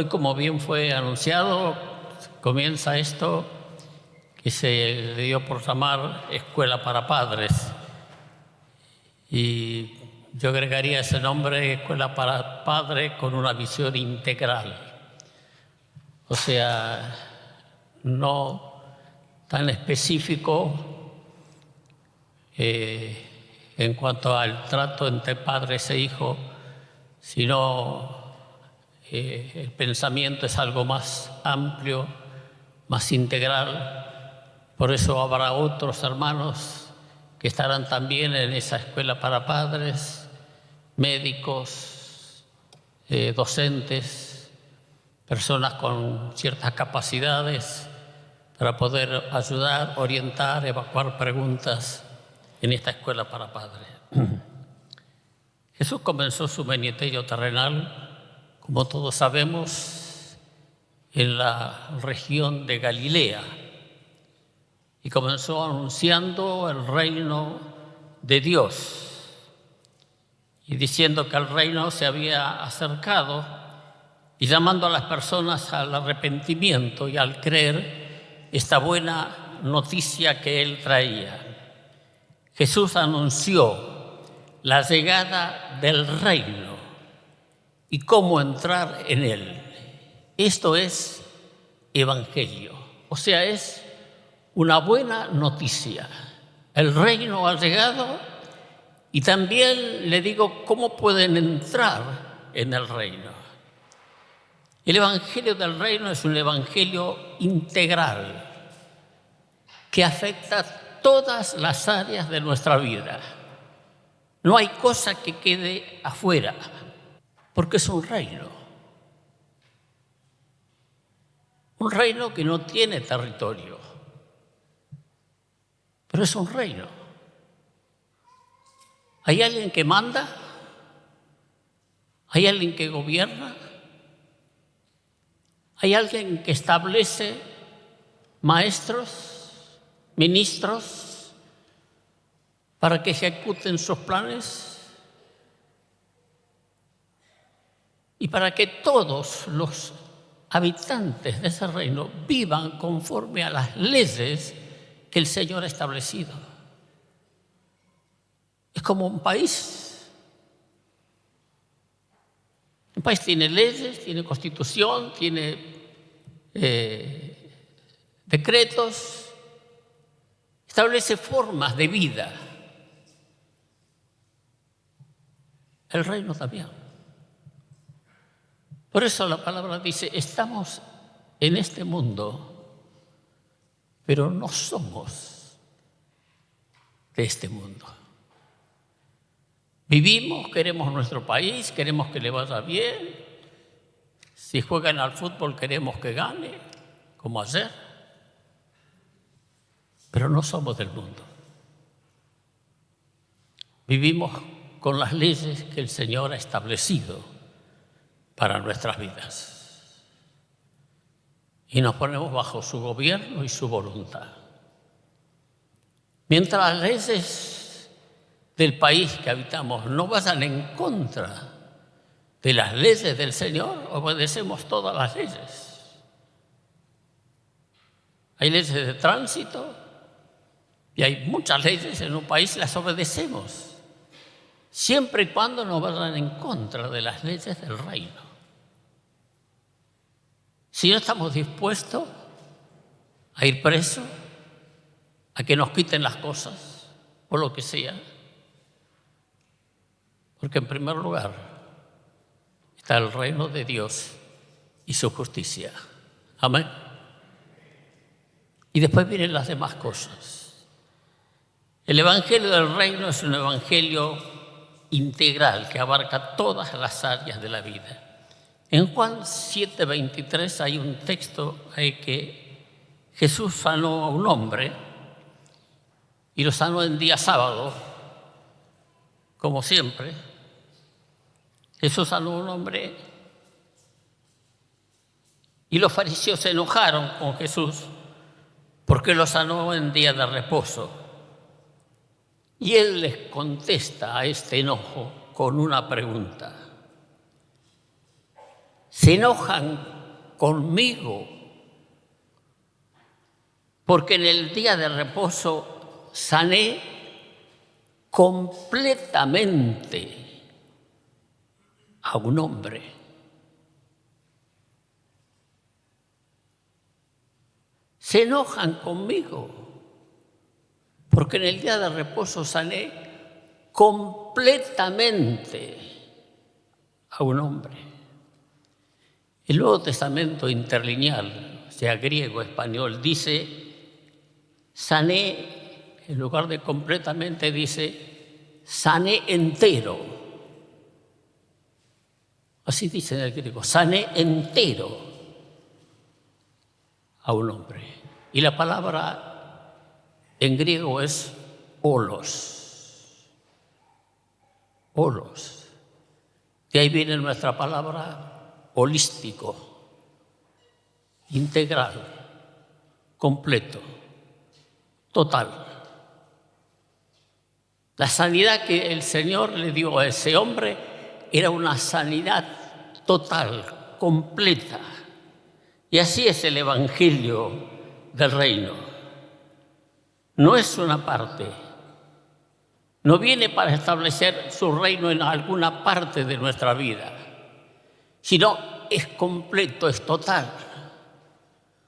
Hoy, como bien fue anunciado, comienza esto que se le dio por llamar Escuela para Padres. Y yo agregaría ese nombre, Escuela para Padres, con una visión integral. O sea, no tan específico en cuanto al trato entre padres e hijos, sino el pensamiento es algo más amplio, más integral. Por eso habrá otros hermanos que estarán también en esa escuela para padres, médicos, docentes, personas con ciertas capacidades para poder ayudar, orientar, evacuar preguntas en esta escuela para padres. Jesús comenzó su ministerio terrenal, como todos sabemos, en la región de Galilea, y comenzó anunciando el reino de Dios y diciendo que el reino se había acercado y llamando a las personas al arrepentimiento y al creer esta buena noticia que él traía. Jesús anunció la llegada del reino y cómo entrar en él. Esto es evangelio, o sea, es una buena noticia. El reino ha llegado y también le digo cómo pueden entrar en el reino. El evangelio del reino es un evangelio integral que afecta todas las áreas de nuestra vida. No hay cosa que quede afuera, porque es un reino. Un reino que no tiene territorio, pero es un reino. ¿Hay alguien que manda? ¿Hay alguien que gobierna? ¿Hay alguien que establece maestros, ministros, para que ejecuten sus planes? Y para que todos los habitantes de ese reino vivan conforme a las leyes que el Señor ha establecido. Es como un país. Un país tiene leyes, tiene constitución, tiene decretos, establece formas de vida. El reino también. Por eso la palabra dice, estamos en este mundo, pero no somos de este mundo. Vivimos, queremos nuestro país, queremos que le vaya bien. Si juegan al fútbol queremos que gane, como ayer. Pero no somos del mundo. Vivimos con las leyes que el Señor ha establecido para nuestras vidas. Y nos ponemos bajo su gobierno y su voluntad. Mientras las leyes del país que habitamos no vayan en contra de las leyes del Señor, obedecemos todas las leyes. Hay leyes de tránsito y hay muchas leyes en un país, las obedecemos, siempre y cuando no vayan en contra de las leyes del reino. Si no estamos dispuestos a ir presos, a que nos quiten las cosas, o lo que sea, porque en primer lugar está el reino de Dios y su justicia. Amén. Y después vienen las demás cosas. El evangelio del reino es un evangelio integral que abarca todas las áreas de la vida. En Juan 7:23 hay un texto que Jesús sanó a un hombre y lo sanó en día sábado, como siempre. Jesús sanó a un hombre y los fariseos se enojaron con Jesús porque lo sanó en día de reposo. Y él les contesta a este enojo con una pregunta. se enojan conmigo porque en el día de reposo sané completamente a un hombre. Se enojan conmigo porque en el día de reposo sané completamente a un hombre. El Nuevo Testamento interlineal, sea griego, español, dice sané, en lugar de completamente dice sané entero. Así dice en el griego, sané entero a un hombre. Y la palabra en griego es holos. Holos. De ahí viene nuestra palabra holístico, integral, completo, total. La sanidad que el Señor le dio a ese hombre era una sanidad total, completa. Y así es el Evangelio del Reino. No es una parte. No viene para establecer su reino en alguna parte de nuestra vida, sino es completo, es total.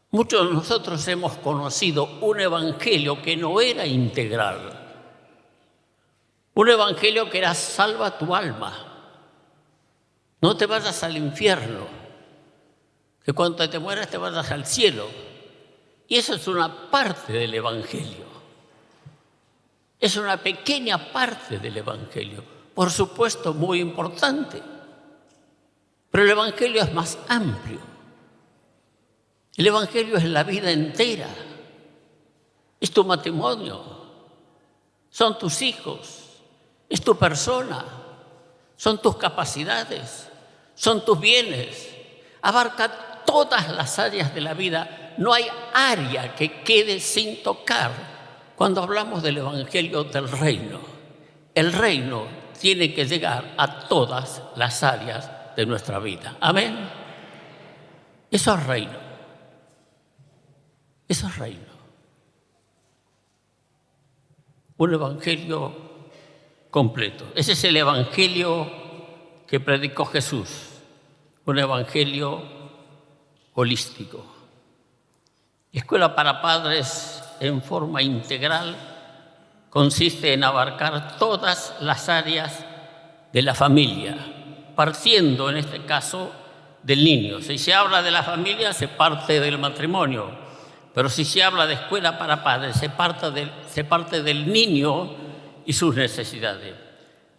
Muchos de nosotros hemos conocido un evangelio que no era integral. Un evangelio que era salva tu alma. No te vayas al infierno. Que cuando te mueras te vayas al cielo. Y eso es una parte del evangelio. Es una pequeña parte del evangelio. Por supuesto, muy importante. Pero el evangelio es más amplio. El evangelio es la vida entera. Es tu matrimonio. Son tus hijos. Es tu persona. Son tus capacidades. Son tus bienes. Abarca todas las áreas de la vida. No hay área que quede sin tocar cuando hablamos del evangelio del reino. El reino tiene que llegar a todas las áreas de nuestra vida. Amén. Eso es reino. Eso es reino. Un evangelio completo. Ese es el evangelio que predicó Jesús. Un evangelio holístico. Escuela para padres en forma integral consiste en abarcar todas las áreas de la familia, partiendo en este caso del niño. Si se habla de la familia, se parte del matrimonio, pero si se habla de escuela para padres, se parte del niño y sus necesidades.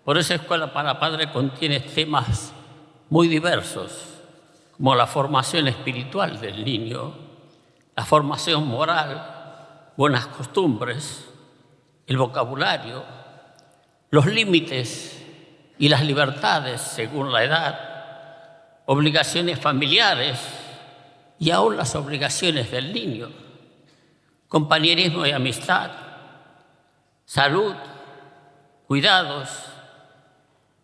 Por eso Escuela para Padres contiene temas muy diversos, como la formación espiritual del niño, la formación moral, buenas costumbres, el vocabulario, los límites y las libertades según la edad, obligaciones familiares y aún las obligaciones del niño, compañerismo y amistad, salud, cuidados,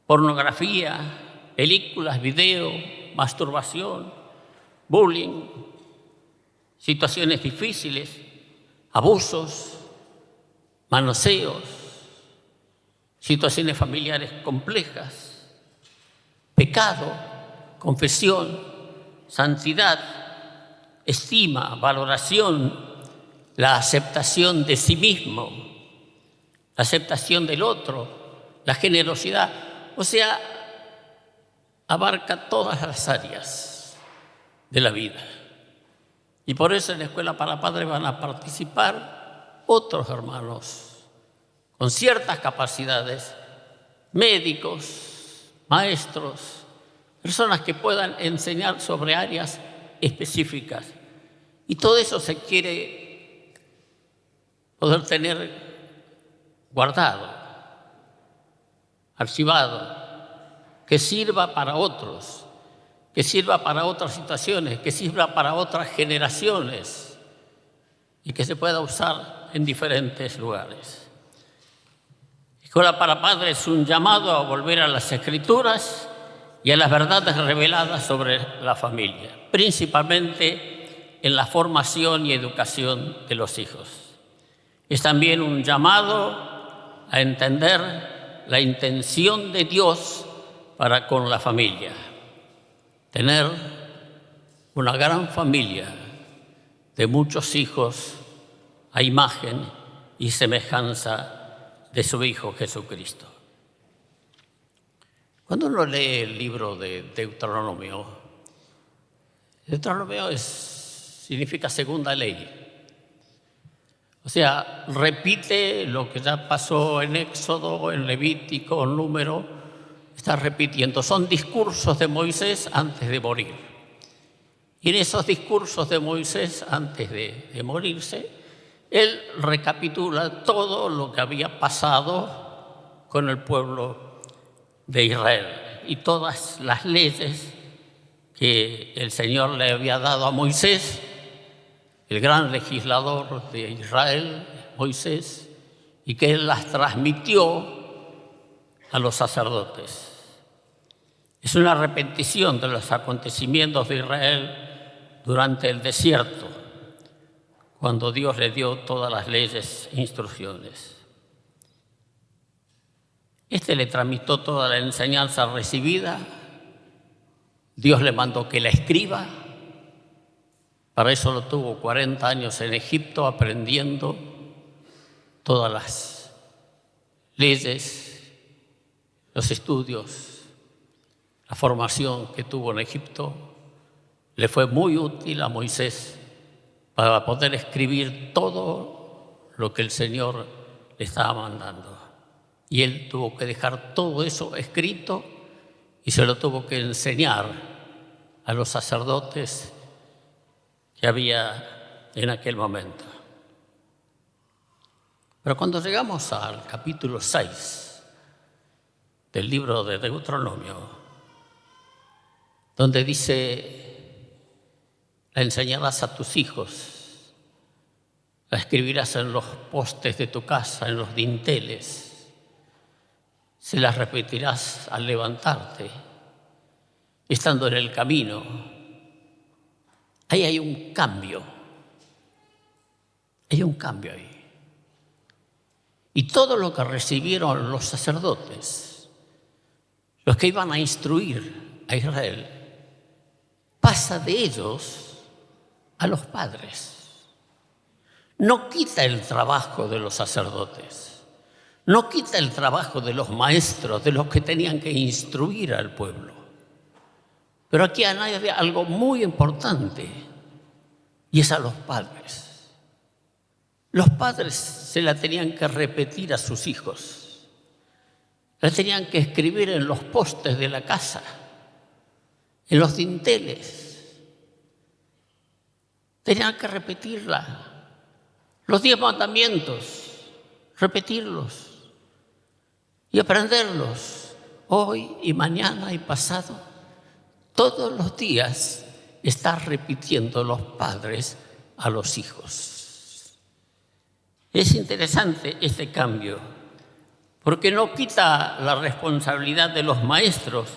pornografía, películas, video, masturbación, bullying, situaciones difíciles, abusos, manoseos, situaciones familiares complejas, pecado, confesión, santidad, estima, valoración, la aceptación de sí mismo, la aceptación del otro, la generosidad. O sea, abarca todas las áreas de la vida. Y por eso en la Escuela para Padres van a participar otros hermanos con ciertas capacidades, médicos, maestros, personas que puedan enseñar sobre áreas específicas. Y todo eso se quiere poder tener guardado, archivado, que sirva para otros, que sirva para otras situaciones, que sirva para otras generaciones y que se pueda usar en diferentes lugares. Escuela para Padres es un llamado a volver a las Escrituras y a las verdades reveladas sobre la familia, principalmente en la formación y educación de los hijos. Es también un llamado a entender la intención de Dios para con la familia. Tener una gran familia de muchos hijos a imagen y semejanza de su Hijo Jesucristo. Cuando uno lee el libro de Deuteronomio, Deuteronomio significa segunda ley. O sea, repite lo que ya pasó en Éxodo, en Levítico, en Número, está repitiendo. Son discursos de Moisés antes de morir. Y en esos discursos de Moisés antes de morirse, él recapitula todo lo que había pasado con el pueblo de Israel y todas las leyes que el Señor le había dado a Moisés, el gran legislador de Israel, Moisés, y que él las transmitió a los sacerdotes. Es una repetición de los acontecimientos de Israel durante el desierto, cuando Dios le dio todas las leyes e instrucciones. Le tramitó toda la enseñanza recibida. Dios le mandó que la escriba. Para eso lo tuvo 40 años en Egipto aprendiendo todas las leyes, los estudios, la formación que tuvo en Egipto. Le fue muy útil a Moisés para poder escribir todo lo que el Señor le estaba mandando. Y él tuvo que dejar todo eso escrito y se lo tuvo que enseñar a los sacerdotes que había en aquel momento. Pero cuando llegamos al capítulo 6 del libro de Deuteronomio, donde dice: la enseñarás a tus hijos, la escribirás en los postes de tu casa, en los dinteles, se las repetirás al levantarte, estando en el camino. Ahí hay un cambio. Hay un cambio ahí. Y todo lo que recibieron los sacerdotes, los que iban a instruir a Israel, pasa de ellos a los padres. No quita el trabajo de los sacerdotes, no quita el trabajo de los maestros, de los que tenían que instruir al pueblo. Pero aquí hay algo muy importante, y es a los padres. Los padres se la tenían que repetir a sus hijos, la tenían que escribir en los postes de la casa, en los dinteles. Tenían que repetirla. Los 10 mandamientos, repetirlos y aprenderlos hoy y mañana y pasado. Todos los días están repitiendo los padres a los hijos. Es interesante este cambio, porque no quita la responsabilidad de los maestros,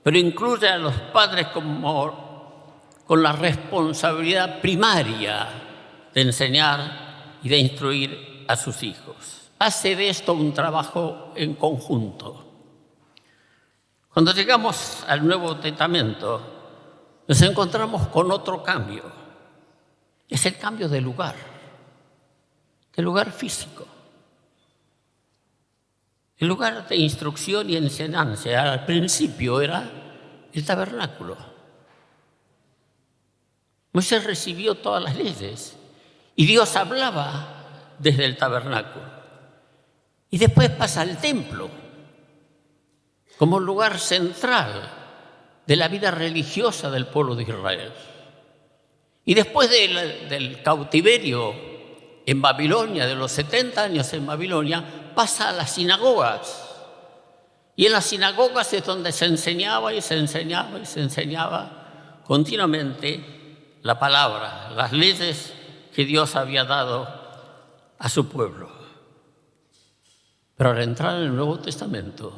pero incluye a los padres con la responsabilidad primaria de enseñar y de instruir a sus hijos. Hace de esto un trabajo en conjunto. Cuando llegamos al Nuevo Testamento, nos encontramos con otro cambio. Es el cambio de lugar físico. El lugar de instrucción y enseñanza al principio era el tabernáculo. Moisés recibió todas las leyes y Dios hablaba desde el tabernáculo. Y después pasa al templo como lugar central de la vida religiosa del pueblo de Israel. Y después del cautiverio en Babilonia, de los 70 años en Babilonia, pasa a las sinagogas. Y en las sinagogas es donde se enseñaba y se enseñaba y se enseñaba continuamente la palabra, las leyes que Dios había dado a su pueblo. Pero al entrar en el Nuevo Testamento,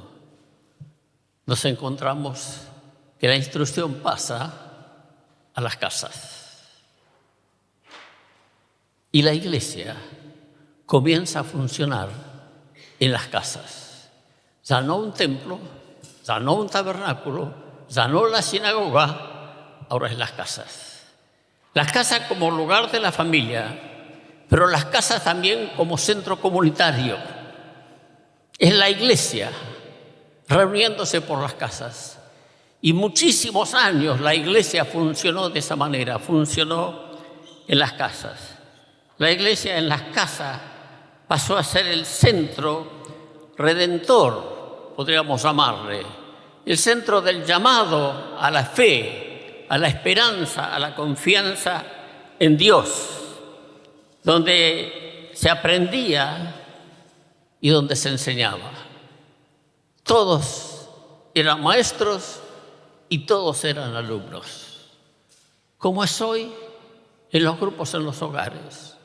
nos encontramos que la instrucción pasa a las casas. Y la iglesia comienza a funcionar en las casas. Ya no un templo, ya no un tabernáculo, ya no la sinagoga, ahora es las casas. Las casas como lugar de la familia, pero las casas también como centro comunitario. Es la iglesia reuniéndose por las casas. Y muchísimos años la iglesia funcionó de esa manera, funcionó en las casas. La iglesia en las casas pasó a ser el centro redentor, podríamos llamarle, el centro del llamado a la fe, a la esperanza, a la confianza en Dios, donde se aprendía y donde se enseñaba. Todos eran maestros y todos eran alumnos. Como es hoy en los grupos, en los hogares.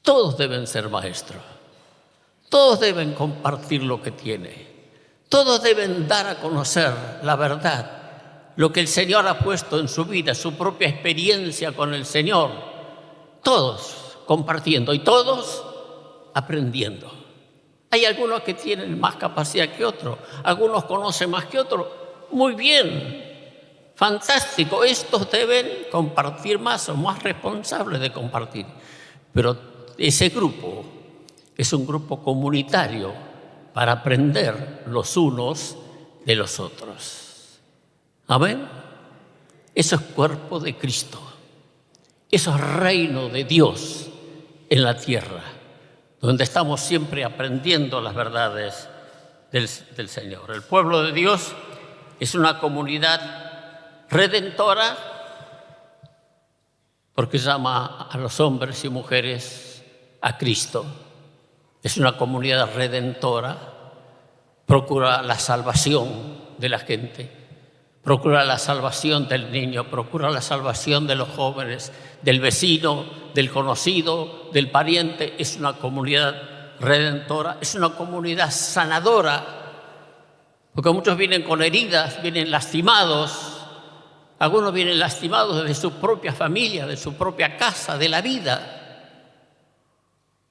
Todos deben ser maestros. Todos deben compartir lo que tienen. Todos deben dar a conocer la verdad, lo que el Señor ha puesto en su vida, su propia experiencia con el Señor. Todos compartiendo y todos aprendiendo. Hay algunos que tienen más capacidad que otros, algunos conocen más que otros. Muy bien, fantástico, estos deben compartir más, son más responsables de compartir. Pero ese grupo es un grupo comunitario para aprender los unos de los otros. Amén. Eso es cuerpo de Cristo. Eso es reino de Dios en la tierra, donde estamos siempre aprendiendo las verdades del Señor. El pueblo de Dios es una comunidad redentora porque llama a los hombres y mujeres a Cristo. Es una comunidad redentora, procura la salvación de la gente, procura la salvación del niño, procura la salvación de los jóvenes, del vecino, del conocido, del pariente. Es una comunidad redentora, es una comunidad sanadora, porque muchos vienen con heridas, vienen lastimados. Algunos vienen lastimados desde su propia familia, de su propia casa, de la vida.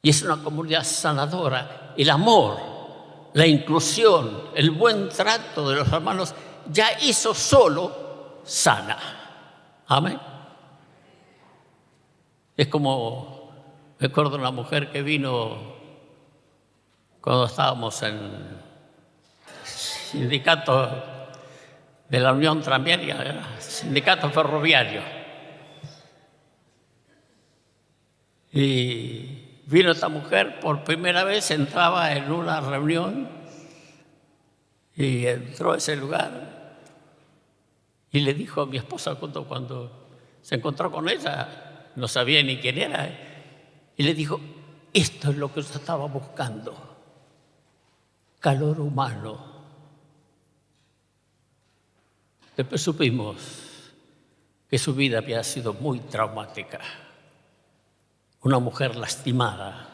Y es una comunidad sanadora. El amor, la inclusión, el buen trato de los hermanos, ya eso solo sana. Amén. Es como, me acuerdo de una mujer que vino cuando estábamos en sindicato de la Unión Tranviaria, sindicato ferroviario. Y vino esta mujer, por primera vez entraba en una reunión y entró a ese lugar y le dijo a mi esposa cuando se encontró con ella, no sabía ni quién era, y le dijo: esto es lo que yo estaba buscando, calor humano. Después supimos que su vida había sido muy traumática. Una mujer lastimada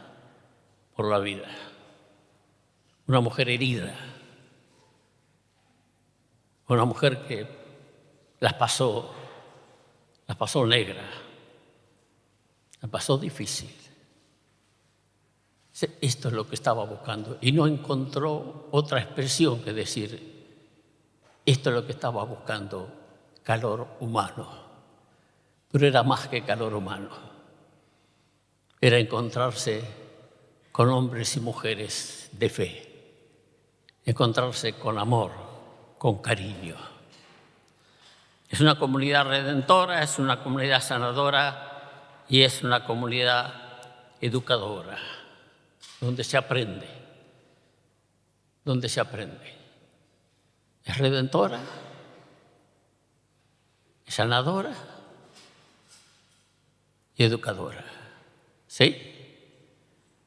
por la vida. Una mujer herida. Una mujer que las pasó negra. La pasó difícil. Esto es lo que estaba buscando. Y no encontró otra expresión que decir: esto es lo que estaba buscando, calor humano. Pero era más que calor humano. Era encontrarse con hombres y mujeres de fe. Encontrarse con amor, con cariño. Es una comunidad redentora, es una comunidad sanadora y es una comunidad educadora, donde se aprende. Donde se aprende. Es redentora, es sanadora y educadora. ¿Sí?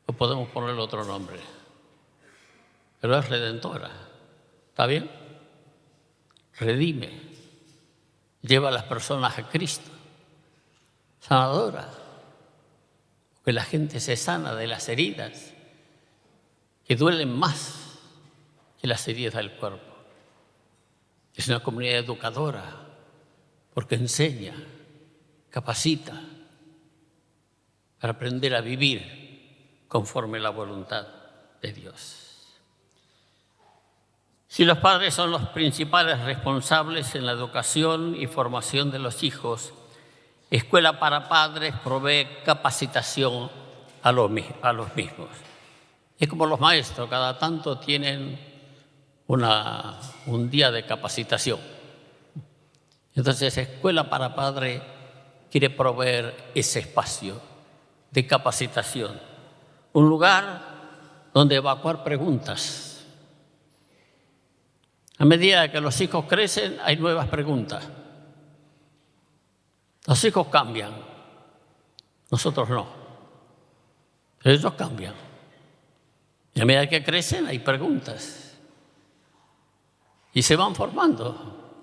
O podemos ponerle otro nombre. Pero es redentora. ¿Está bien? Redime. Lleva a las personas a Cristo. Sanadora. Porque la gente se sana de las heridas que duelen más que las heridas del cuerpo. Es una comunidad educadora, porque enseña, capacita para aprender a vivir conforme a la voluntad de Dios. Si los padres son los principales responsables en la educación y formación de los hijos, Escuela para Padres provee capacitación a los mismos. Es como los maestros, cada tanto tienen un día de capacitación. Entonces, Escuela para Padres quiere proveer ese espacio de capacitación, un lugar donde evacuar preguntas. A medida que los hijos crecen, hay nuevas preguntas. Los hijos cambian, nosotros no, pero ellos cambian. Y a medida que crecen, hay preguntas. Y se van formando.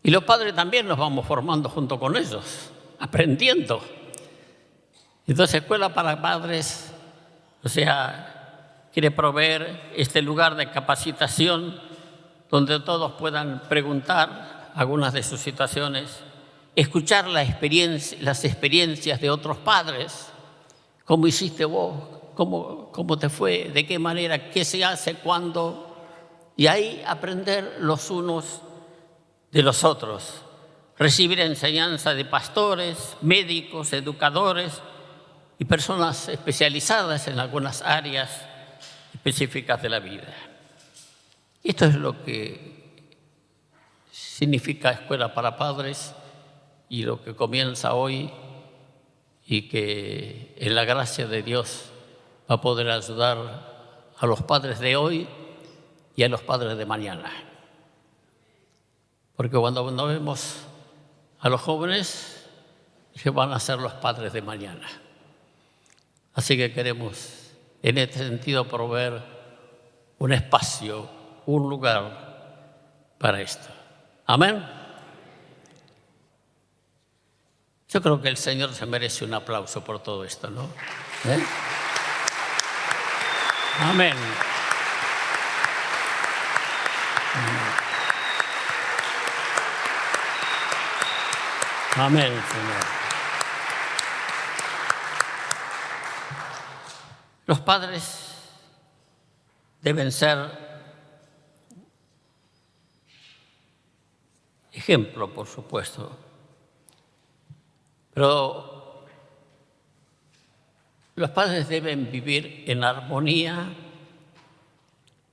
Y los padres también nos vamos formando junto con ellos, aprendiendo. Entonces, Escuela para Padres, quiere proveer este lugar de capacitación donde todos puedan preguntar algunas de sus situaciones, escuchar las experiencias de otros padres, cómo hiciste vos, cómo te fue, de qué manera, qué se hace, cuándo, y ahí aprender los unos de los otros, recibir enseñanza de pastores, médicos, educadores y personas especializadas en algunas áreas específicas de la vida. Esto es lo que significa Escuela para Padres y lo que comienza hoy y que en la gracia de Dios va a poder ayudar a los padres de hoy y a los padres de mañana. Porque cuando vemos a los jóvenes, que van a ser los padres de mañana. Así que queremos en este sentido proveer un espacio, un lugar para esto. Amén. Yo creo que el Señor se merece un aplauso por todo esto, ¿no? Amén. Amén, Señor. Los padres deben ser ejemplo, por supuesto, pero los padres deben vivir en armonía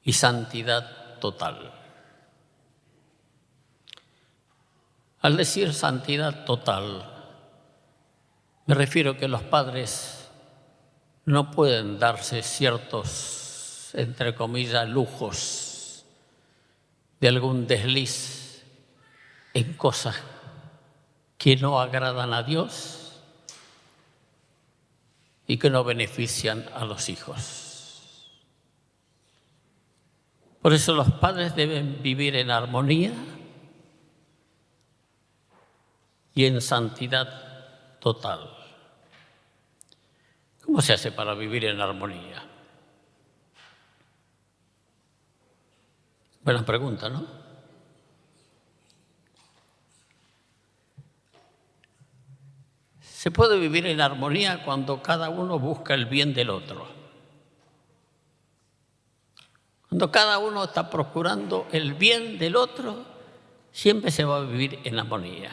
y santidad total. Al decir santidad total, me refiero que los padres no pueden darse ciertos, entre comillas, lujos de algún desliz en cosas que no agradan a Dios y que no benefician a los hijos. Por eso los padres deben vivir en armonía y en santidad total. ¿Cómo se hace para vivir en armonía? Buena pregunta, ¿no? Se puede vivir en armonía cuando cada uno busca el bien del otro. Cuando cada uno está procurando el bien del otro, siempre se va a vivir en armonía.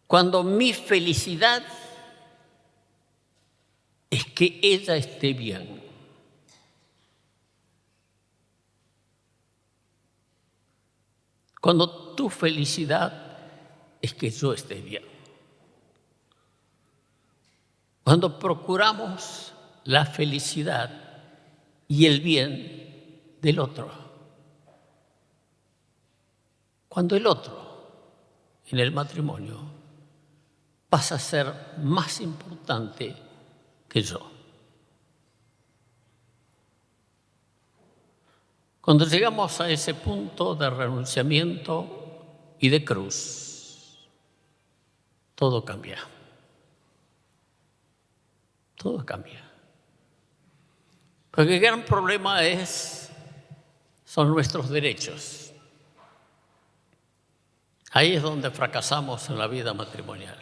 Cuando mi felicidad es que ella esté bien. Cuando tu felicidad es que yo esté bien. Cuando procuramos la felicidad y el bien del otro. Cuando el otro, en el matrimonio, pasa a ser más importante que yo. Cuando llegamos a ese punto de renunciamiento y de cruz, todo cambia. Todo cambia. Porque el gran problema son nuestros derechos. Ahí es donde fracasamos en la vida matrimonial.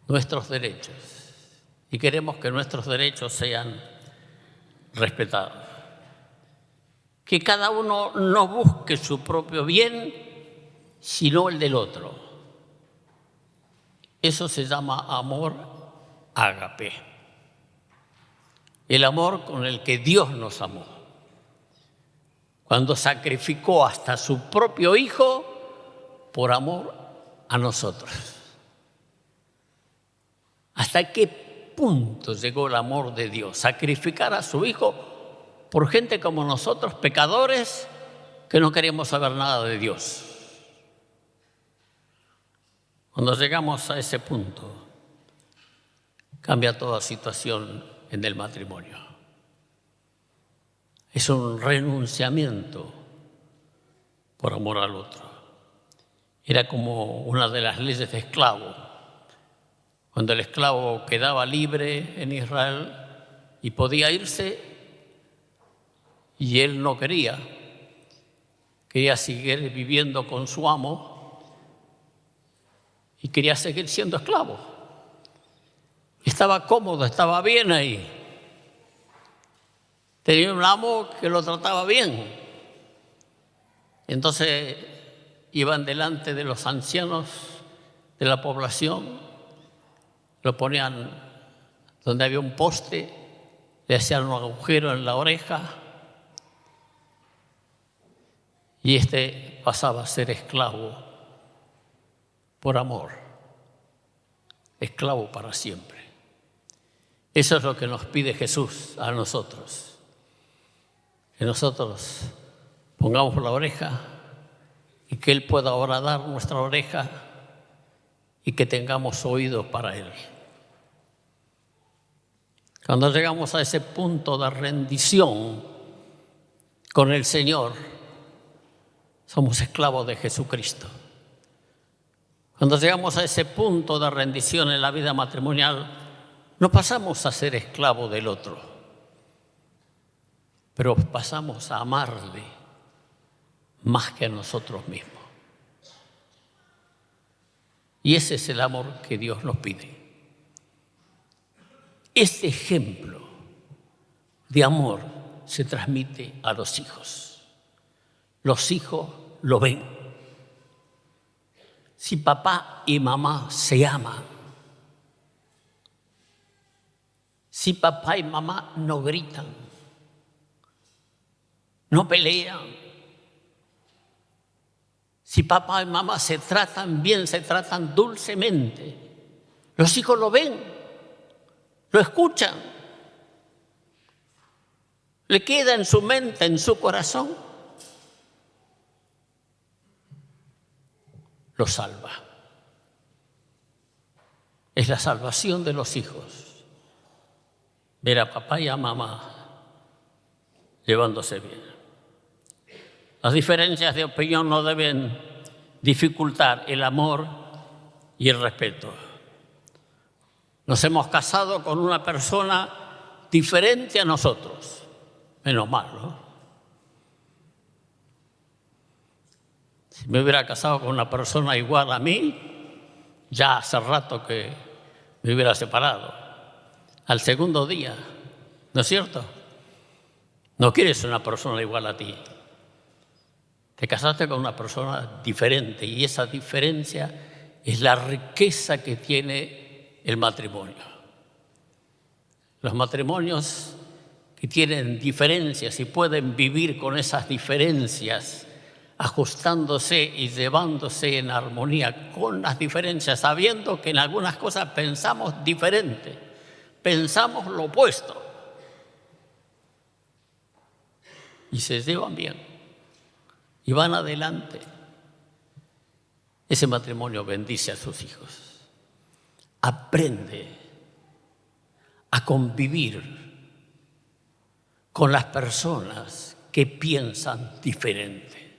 Nuestros derechos. Y queremos que nuestros derechos sean respetados. Que cada uno no busque su propio bien, sino el del otro. Eso se llama amor ágape. El amor con el que Dios nos amó. Cuando sacrificó hasta su propio Hijo por amor a nosotros. ¿Hasta qué punto llegó el amor de Dios? Sacrificar a su Hijo por gente como nosotros, pecadores, que no queríamos saber nada de Dios. Cuando llegamos a ese punto, cambia toda situación en el matrimonio. Es un renunciamiento por amor al otro. Era como una de las leyes de esclavo. Cuando el esclavo quedaba libre en Israel y podía irse, y él no quería seguir viviendo con su amo y quería seguir siendo esclavo. Estaba cómodo, estaba bien ahí. Tenía un amo que lo trataba bien. Entonces iban delante de los ancianos de la población, lo ponían donde había un poste, le hacían un agujero en la oreja y este pasaba a ser esclavo por amor, esclavo para siempre. Eso es lo que nos pide Jesús a nosotros, que nosotros pongamos la oreja y que Él pueda horadar nuestra oreja y que tengamos oídos para Él. Cuando llegamos a ese punto de rendición con el Señor, somos esclavos de Jesucristo. Cuando llegamos a ese punto de rendición en la vida matrimonial, no pasamos a ser esclavos del otro, pero pasamos a amarle más que a nosotros mismos. Y ese es el amor que Dios nos pide. Este ejemplo de amor se transmite a los hijos. Los hijos lo ven. Si papá y mamá se aman, si papá y mamá no gritan, no pelean, si papá y mamá se tratan bien, se tratan dulcemente, los hijos lo ven, lo escuchan, le queda en su mente, en su corazón, lo salva. Es la salvación de los hijos, ver a papá y a mamá llevándose bien. Las diferencias de opinión no deben dificultar el amor y el respeto. Nos hemos casado con una persona diferente a nosotros. Menos mal, ¿no? Si me hubiera casado con una persona igual a mí, ya hace rato que me hubiera separado. Al segundo día, ¿no es cierto? No quieres una persona igual a ti. Te casaste con una persona diferente y esa diferencia es la riqueza que tiene el matrimonio. Los matrimonios que tienen diferencias y pueden vivir con esas diferencias, ajustándose y llevándose en armonía con las diferencias, sabiendo que en algunas cosas pensamos diferente, pensamos lo opuesto, y se llevan bien y van adelante. Ese matrimonio bendice a sus hijos. Aprende a convivir con las personas que piensan diferente.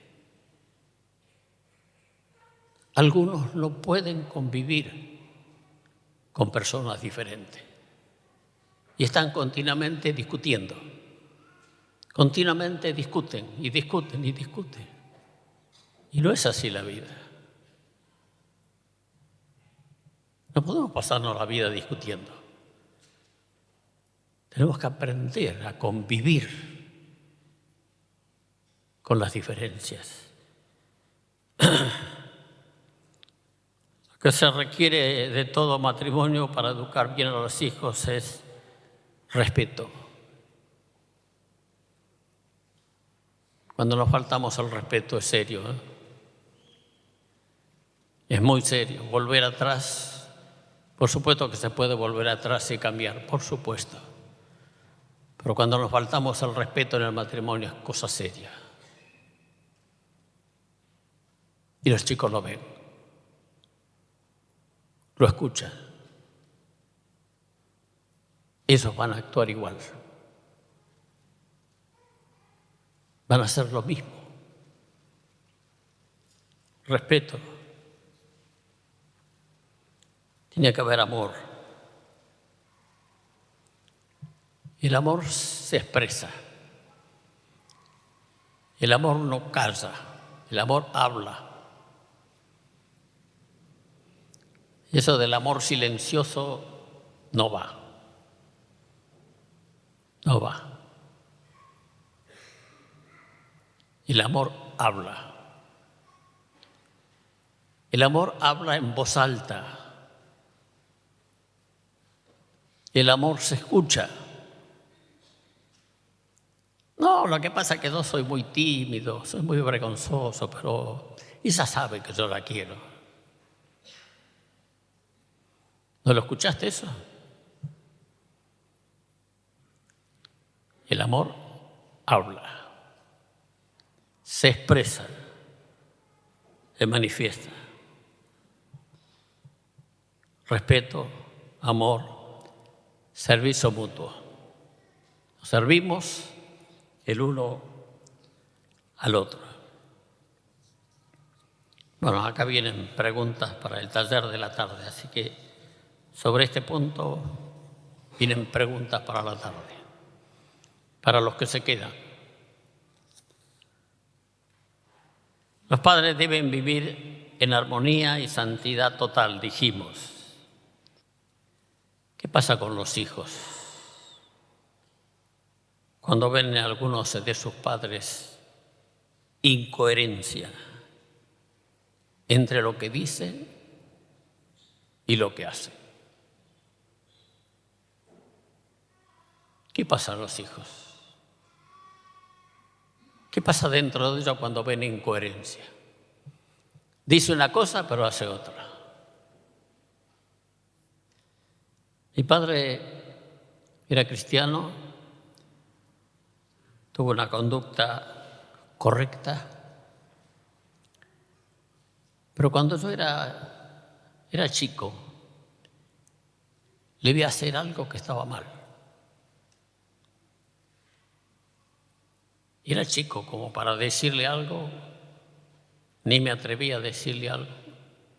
Algunos no pueden convivir con personas diferentes y están continuamente discutiendo. Continuamente discuten y discuten y discuten. Y no es así la vida. No podemos pasarnos la vida discutiendo. Tenemos que aprender a convivir con las diferencias. Lo que se requiere de todo matrimonio para educar bien a los hijos es respeto. Cuando nos faltamos al respeto es serio, ¿eh? Es muy serio. Volver atrás, por supuesto que se puede volver atrás y cambiar, por supuesto. Pero cuando nos faltamos al respeto en el matrimonio es cosa seria. Y los chicos lo ven, lo escuchan. Esos van a actuar igual. Van a hacer lo mismo. Respeto. Tiene que haber amor. El amor se expresa. El amor no calla. El amor habla. Y eso del amor silencioso no va. No va. El amor habla. El amor habla en voz alta. El amor se escucha. No, lo que pasa es que yo soy muy tímido, soy muy vergonzoso, pero ella sabe que yo la quiero. ¿No lo escuchaste eso? El amor habla, se expresa, se manifiesta. Respeto, amor, servicio mutuo. Nos servimos el uno al otro. Bueno, acá vienen preguntas para el taller de la tarde, así que sobre este punto vienen preguntas para la tarde, para los que se quedan. Los padres deben vivir en armonía y santidad total, dijimos. ¿Qué pasa con los hijos? Cuando ven en algunos de sus padres incoherencia entre lo que dicen y lo que hacen. ¿Qué pasa a los hijos? ¿Qué pasa dentro de ellos cuando ven incoherencia? Dice una cosa pero hace otra. Mi padre era cristiano, tuvo una conducta correcta, pero cuando yo era chico, le vi hacer algo que estaba mal. Y era chico como para decirle algo, ni me atrevía a decirle algo,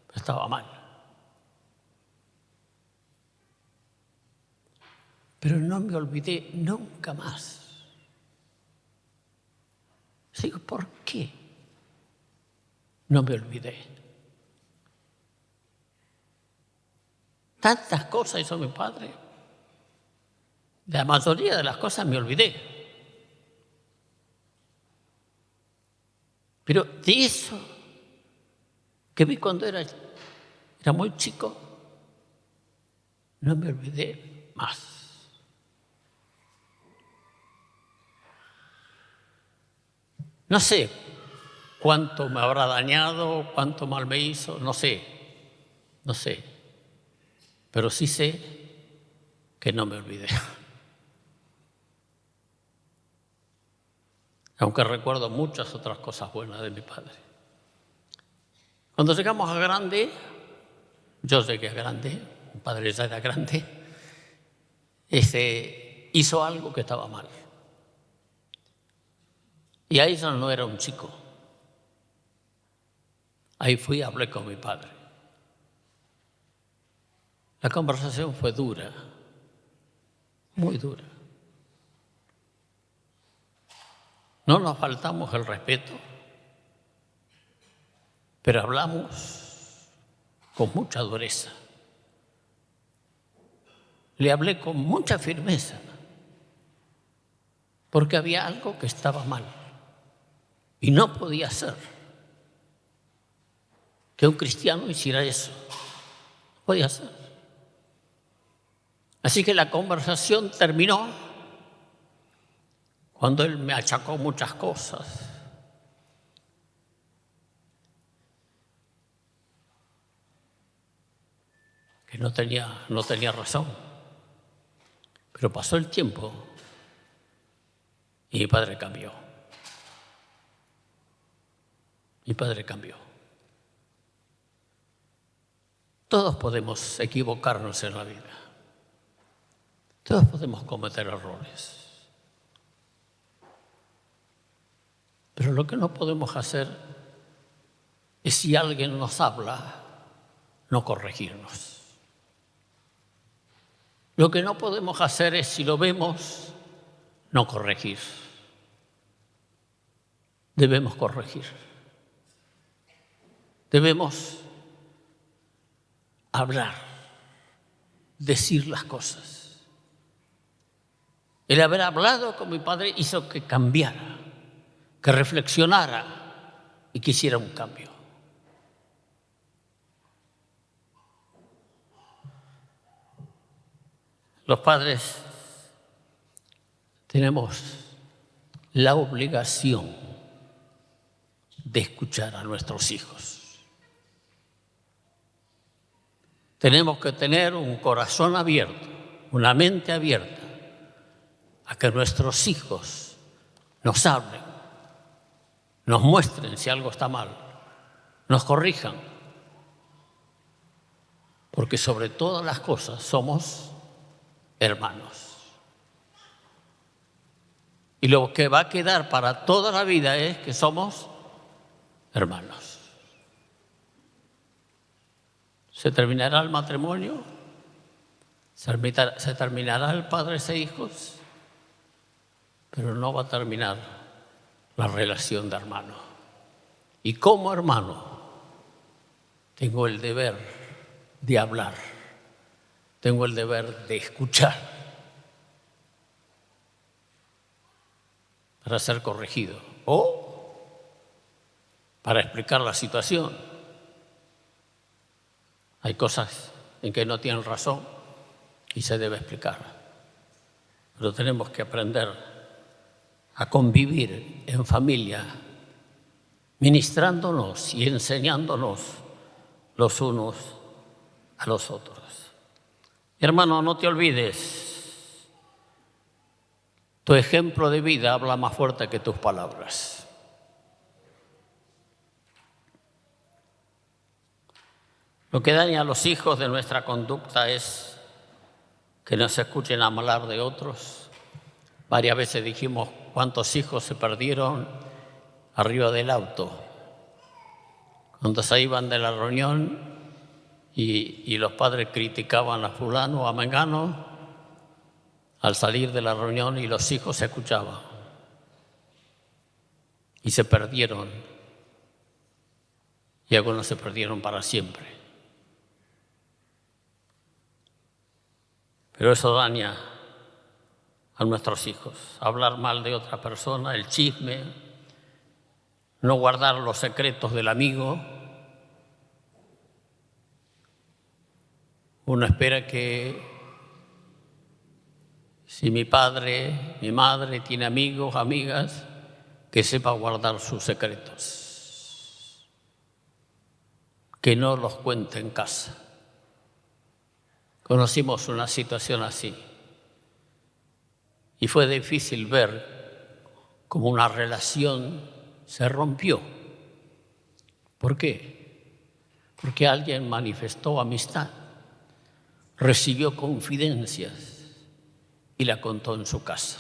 pero estaba mal. Pero no me olvidé nunca más. Digo, ¿por qué no me olvidé? Tantas cosas hizo mi padre. De la mayoría de las cosas me olvidé. Pero de eso que vi cuando era muy chico, no me olvidé más. No sé cuánto me habrá dañado, cuánto mal me hizo, no sé. Pero sí sé que no me olvidé. Aunque recuerdo muchas otras cosas buenas de mi padre. Cuando llegamos a grande, yo llegué a grande, mi padre ya era grande, hizo algo que estaba mal. Y ahí ya no era un chico. Ahí fui y hablé con mi padre. La conversación fue dura, muy dura. No nos faltamos el respeto. pero hablamos con mucha dureza. Le hablé con mucha firmeza, porque había algo que estaba mal y no podía ser que un cristiano hiciera eso. No podía ser. Así que la conversación terminó cuando él me achacó muchas cosas. Que no tenía razón. Pero pasó el tiempo y mi padre cambió. Mi padre cambió. Todos podemos equivocarnos en la vida. Todos podemos cometer errores. Pero lo que no podemos hacer es, si alguien nos habla, no corregirnos. Lo que no podemos hacer es, si lo vemos, no corregir. Debemos corregir. Debemos hablar, decir las cosas. El haber hablado con mi padre hizo que cambiara, que reflexionara y que hiciera un cambio. Los padres tenemos la obligación de escuchar a nuestros hijos. Tenemos que tener un corazón abierto, una mente abierta a que nuestros hijos nos hablen, nos muestren si algo está mal, nos corrijan, porque sobre todas las cosas somos hermanos. Y lo que va a quedar para toda la vida es que somos hermanos. Se terminará el matrimonio, se terminará el padres e hijos, pero no va a terminar la relación de hermano. Y como hermano tengo el deber de hablar, tengo el deber de escuchar para ser corregido o para explicar la situación. Hay cosas en que no tienen razón y se debe explicar. Pero tenemos que aprender a convivir en familia, ministrándonos y enseñándonos los unos a los otros. Hermano, no te olvides, tu ejemplo de vida habla más fuerte que tus palabras. Lo que daña a los hijos de nuestra conducta es que nos escuchen hablar de otros. Varias veces dijimos cuántos hijos se perdieron arriba del auto, cuando se iban de la reunión y los padres criticaban a fulano o a mengano al salir de la reunión, y los hijos se escuchaban y se perdieron, y algunos se perdieron para siempre. Pero eso daña a nuestros hijos. Hablar mal de otra persona, el chisme, no guardar los secretos del amigo. Uno espera que si mi padre, mi madre tiene amigos, amigas, que sepa guardar sus secretos, que no los cuente en casa. Conocimos una situación así y fue difícil ver cómo una relación se rompió. ¿Por qué? Porque alguien manifestó amistad, recibió confidencias y la contó en su casa.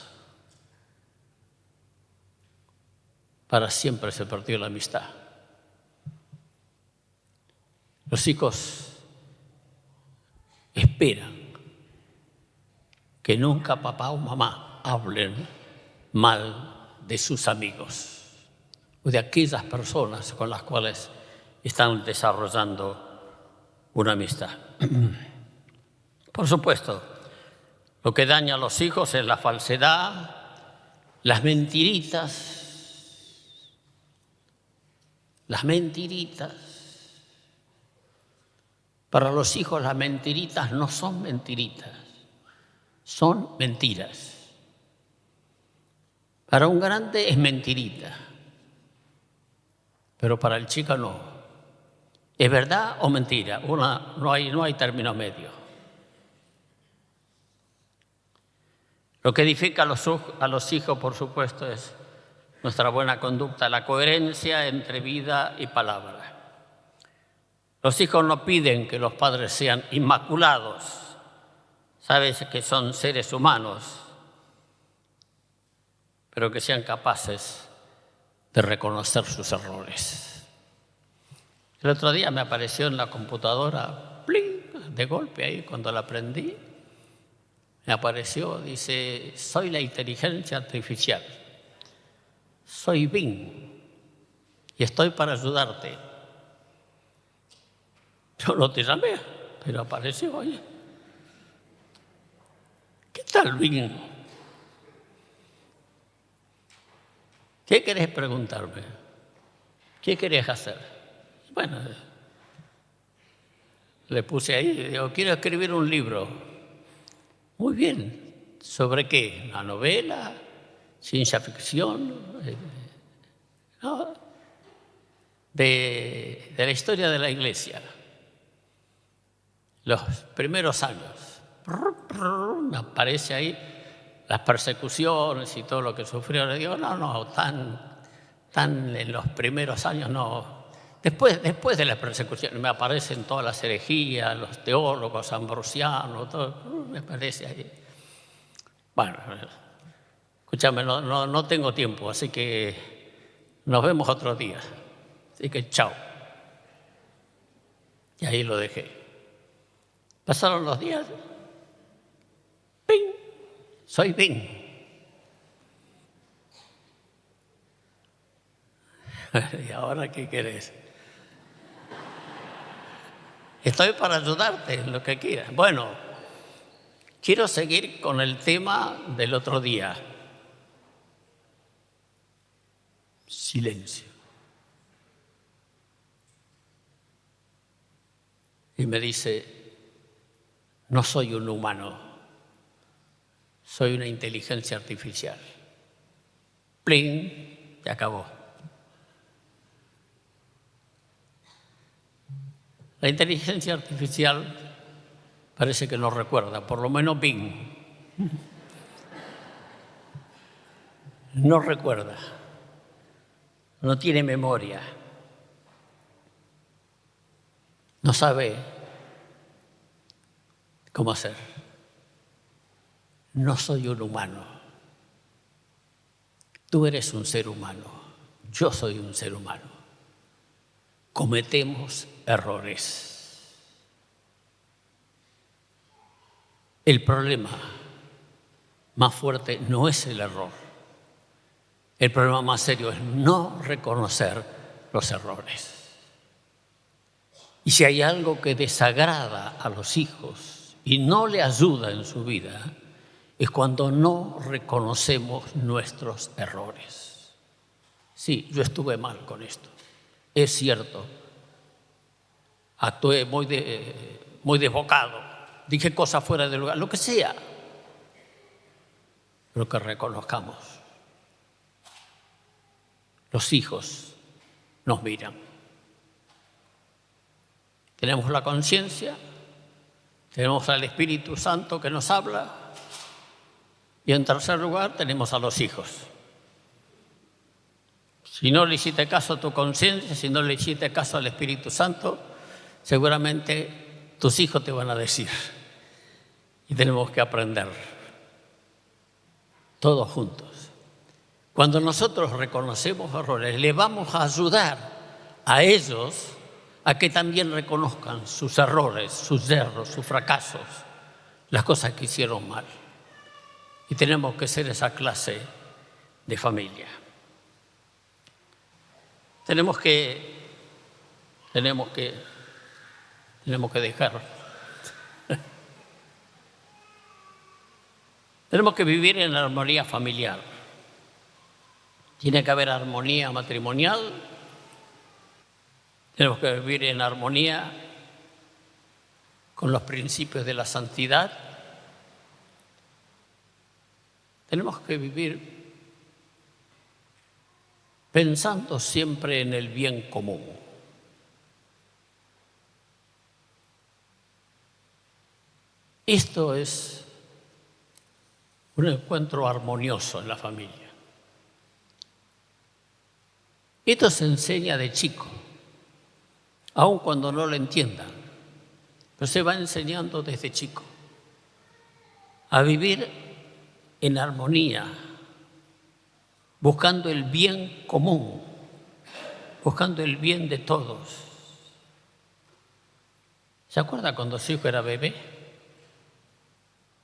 Para siempre se perdió la amistad. Los hijos esperan que nunca papá o mamá hablen mal de sus amigos o de aquellas personas con las cuales están desarrollando una amistad. Por supuesto, lo que daña a los hijos es la falsedad, las mentiritas. Las mentiritas. Para los hijos las mentiritas no son mentiritas, son mentiras. Para un grande es mentirita, pero para el chico no. ¿Es verdad o mentira? No hay término medio. Lo que edifica a los hijos, por supuesto, es nuestra buena conducta, la coherencia entre vida y palabra. Los hijos no piden que los padres sean inmaculados. Sabes que son seres humanos, pero que sean capaces de reconocer sus errores. El otro día me apareció en la computadora, ¡pling!, de golpe ahí, cuando la prendí, me apareció, dice, soy la inteligencia artificial, soy Bing y estoy para ayudarte. Yo no te llamé, pero apareció ahí. ¿Qué tal, Bing? ¿Qué querés preguntarme? ¿Qué querés hacer? Bueno, le puse ahí, digo, quiero escribir un libro. Muy bien. ¿Sobre qué? ¿Una novela? ¿Ciencia ficción? ¿No? De la historia de la Iglesia. Los primeros años. Me aparece ahí las persecuciones y todo lo que sufrió. Le digo, no, tan en los primeros años no. Después de las persecuciones me aparecen todas las herejías, los teólogos ambrosianos, todo me aparece ahí. Bueno, escúchame, no tengo tiempo, así que nos vemos otro día. Así que chao. Y ahí lo dejé. Pasaron los días. ¡Ping! Soy Bing. ¿Y ahora qué querés? Estoy para ayudarte en lo que quieras. Bueno, quiero seguir con el tema del otro día. Silencio. Y me dice, no soy un humano, soy una inteligencia artificial. ¡Pling! Se acabó. La inteligencia artificial parece que no recuerda, por lo menos Bing. No recuerda, no tiene memoria, no sabe cómo hacer. No soy un humano. Tú eres un ser humano. Yo soy un ser humano. Cometemos errores. El problema más fuerte no es el error. El problema más serio es no reconocer los errores. Y si hay algo que desagrada a los hijos y no le ayuda en su vida, es cuando no reconocemos nuestros errores. Sí, yo estuve mal con esto. Es cierto. Actué muy desbocado. Dije cosas fuera de lugar, lo que sea. Pero que reconozcamos. Los hijos nos miran. Tenemos la conciencia, tenemos al Espíritu Santo que nos habla y en tercer lugar tenemos a los hijos. Si no le hiciste caso a tu conciencia, si no le hiciste caso al Espíritu Santo, seguramente tus hijos te van a decir. Y tenemos que aprender todos juntos. Cuando nosotros reconocemos errores, le vamos a ayudar a ellos a que también reconozcan sus errores, sus yerros, sus fracasos, las cosas que hicieron mal. Y tenemos que ser esa clase de familia. Tenemos que tenemos que dejar. Tenemos que vivir en armonía familiar. Tiene que haber armonía matrimonial. Tenemos que vivir en armonía con los principios de la santidad. Tenemos que vivir pensando siempre en el bien común. Esto es un encuentro armonioso en la familia. Esto se enseña de chico, aun cuando no lo entiendan, pero se va enseñando desde chico a vivir en armonía, buscando el bien común, buscando el bien de todos. ¿Se acuerda cuando su hijo era bebé?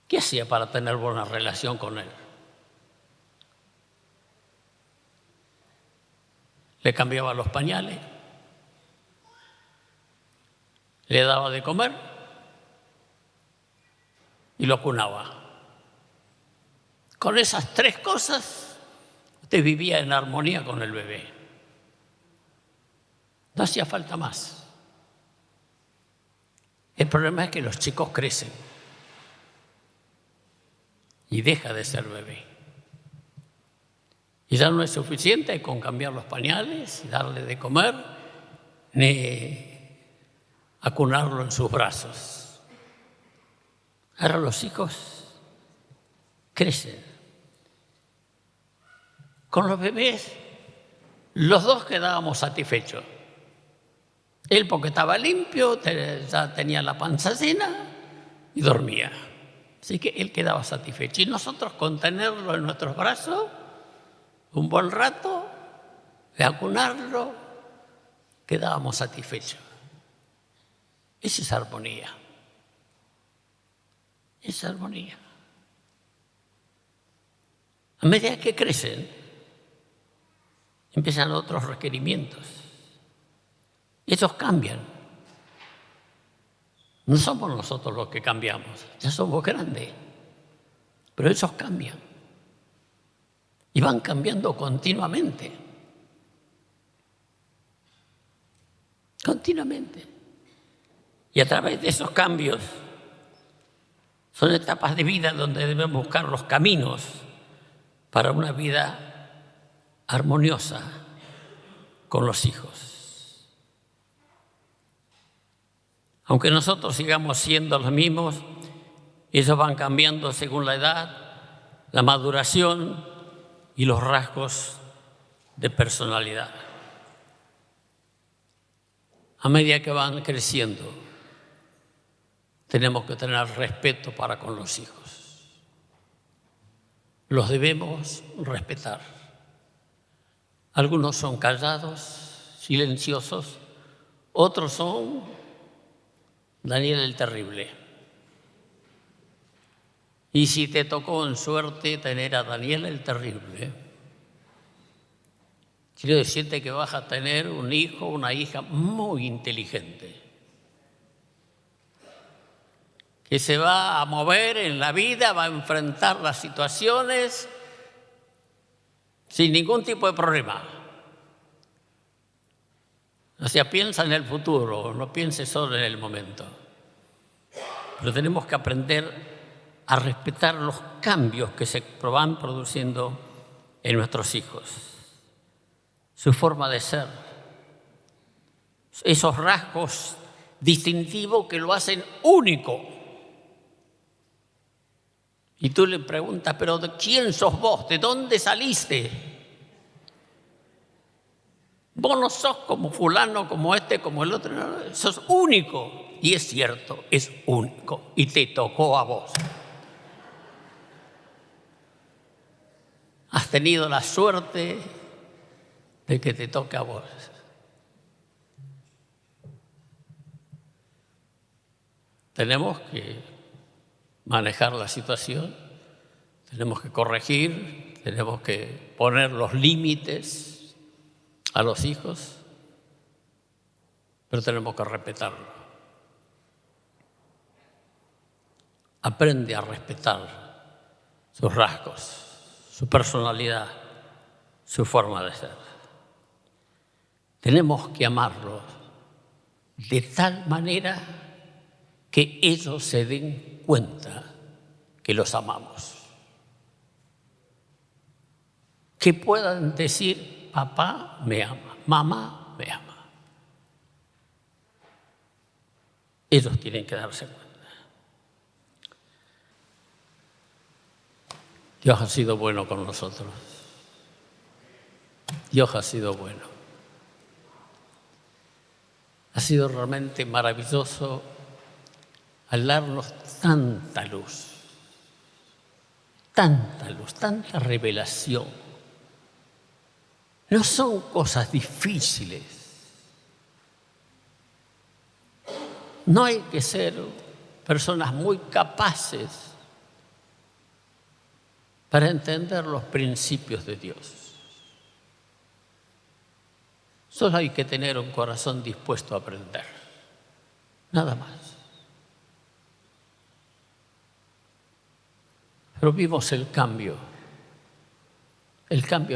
¿Qué hacía para tener buena relación con él? Le cambiaba los pañales, le daba de comer y lo cunaba. Con esas tres cosas, usted vivía en armonía con el bebé. No hacía falta más. El problema es que los chicos crecen y deja de ser bebé. Y ya no es suficiente con cambiar los pañales, darle de comer, ni acunarlo en sus brazos. Ahora los hijos crecen. Con los bebés, los dos quedábamos satisfechos. Él porque estaba limpio, ya tenía la panza llena y dormía. Así que él quedaba satisfecho. Y nosotros con tenerlo en nuestros brazos un buen rato, de acunarlo, quedábamos satisfechos. Esa es armonía. Esa armonía. A medida que crecen, empiezan otros requerimientos. Ellos cambian. No somos nosotros los que cambiamos, ya somos grandes, pero ellos cambian. Y van cambiando continuamente. Continuamente. Y a través de esos cambios son etapas de vida donde debemos buscar los caminos para una vida armoniosa con los hijos. Aunque nosotros sigamos siendo los mismos, ellos van cambiando según la edad, la maduración y los rasgos de personalidad. A medida que van creciendo, tenemos que tener respeto para con los hijos. Los debemos respetar. Algunos son callados, silenciosos, otros son Daniel el Terrible. Y si te tocó en suerte tener a Daniel el Terrible, quiero decirte que vas a tener un hijo o una hija muy inteligente, que se va a mover en la vida, va a enfrentar las situaciones sin ningún tipo de problema. O sea, piensa en el futuro, no piense solo en el momento. Pero tenemos que aprender a respetar los cambios que se van produciendo en nuestros hijos. Su forma de ser, esos rasgos distintivos que lo hacen único. Y tú le preguntas, ¿pero de quién sos vos? ¿De dónde saliste? Vos no sos como fulano, como este, como el otro. No, sos único. Y es cierto, es único. Y te tocó a vos. Has tenido la suerte de que te toque a vos. Tenemos que manejar la situación, tenemos que corregir, tenemos que poner los límites a los hijos. pero tenemos que respetarlo. Aprende a respetar sus rasgos, su personalidad, su forma de ser. Tenemos que amarlos de tal manera que ellos se den cuenta que los amamos. Que puedan decir, papá me ama, mamá me ama. Ellos tienen que darse cuenta. Dios ha sido bueno con nosotros. Dios ha sido bueno. Ha sido realmente maravilloso al darnos tanta luz, tanta revelación. No son cosas difíciles. No hay que ser personas muy capaces para entender los principios de Dios. Solo hay que tener un corazón dispuesto a aprender. Nada más. Pero vimos el cambio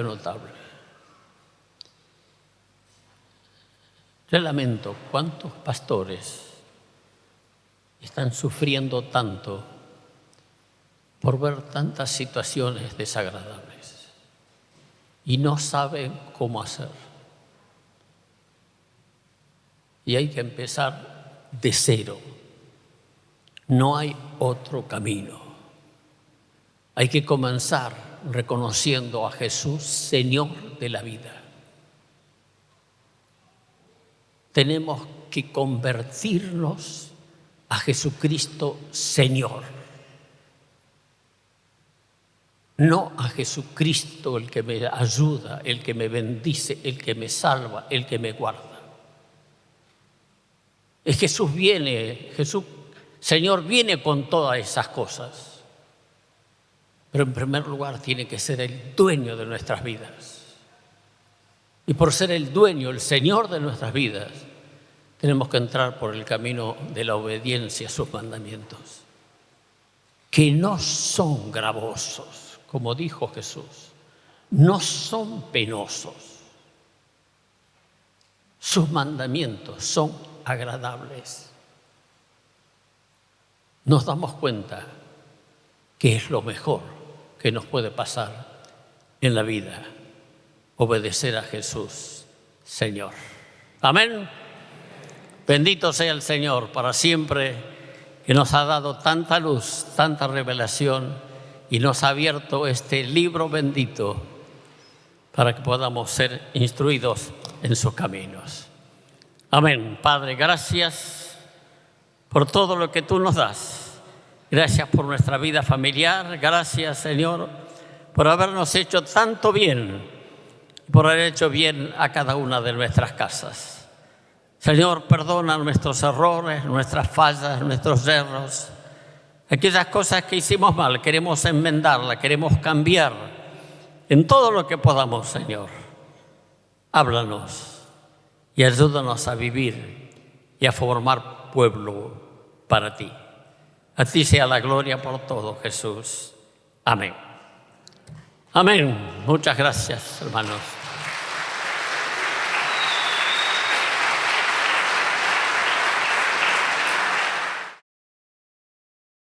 notable. Yo lamento cuántos pastores están sufriendo tanto por ver tantas situaciones desagradables y no saben cómo hacer. Y hay que empezar de cero. No hay otro camino. Hay que comenzar reconociendo a Jesús, Señor de la vida. Tenemos que convertirnos a Jesucristo, Señor. No a Jesucristo el que me ayuda, el que me bendice, el que me salva, el que me guarda. Jesús, Señor, viene con todas esas cosas. Pero en primer lugar tiene que ser el dueño de nuestras vidas. Y por ser el dueño, el Señor de nuestras vidas, tenemos que entrar por el camino de la obediencia a sus mandamientos, que no son gravosos, como dijo Jesús, no son penosos. Sus mandamientos son agradables. Nos damos cuenta que es lo mejor que nos puede pasar en la vida, obedecer a Jesús, Señor. Amén. Bendito sea el Señor para siempre, que nos ha dado tanta luz, tanta revelación y nos ha abierto este libro bendito para que podamos ser instruidos en sus caminos. Amén. Padre, gracias por todo lo que tú nos das. Gracias por nuestra vida familiar. Gracias, Señor, por habernos hecho tanto bien, por haber hecho bien a cada una de nuestras casas. Señor, perdona nuestros errores, nuestras fallas, nuestros errores. Aquellas cosas que hicimos mal, queremos enmendarlas, queremos cambiar en todo lo que podamos, Señor. Háblanos y ayúdanos a vivir y a formar pueblo para ti. A ti sea la gloria por todo, Jesús. Amén. Amén. Muchas gracias, hermanos.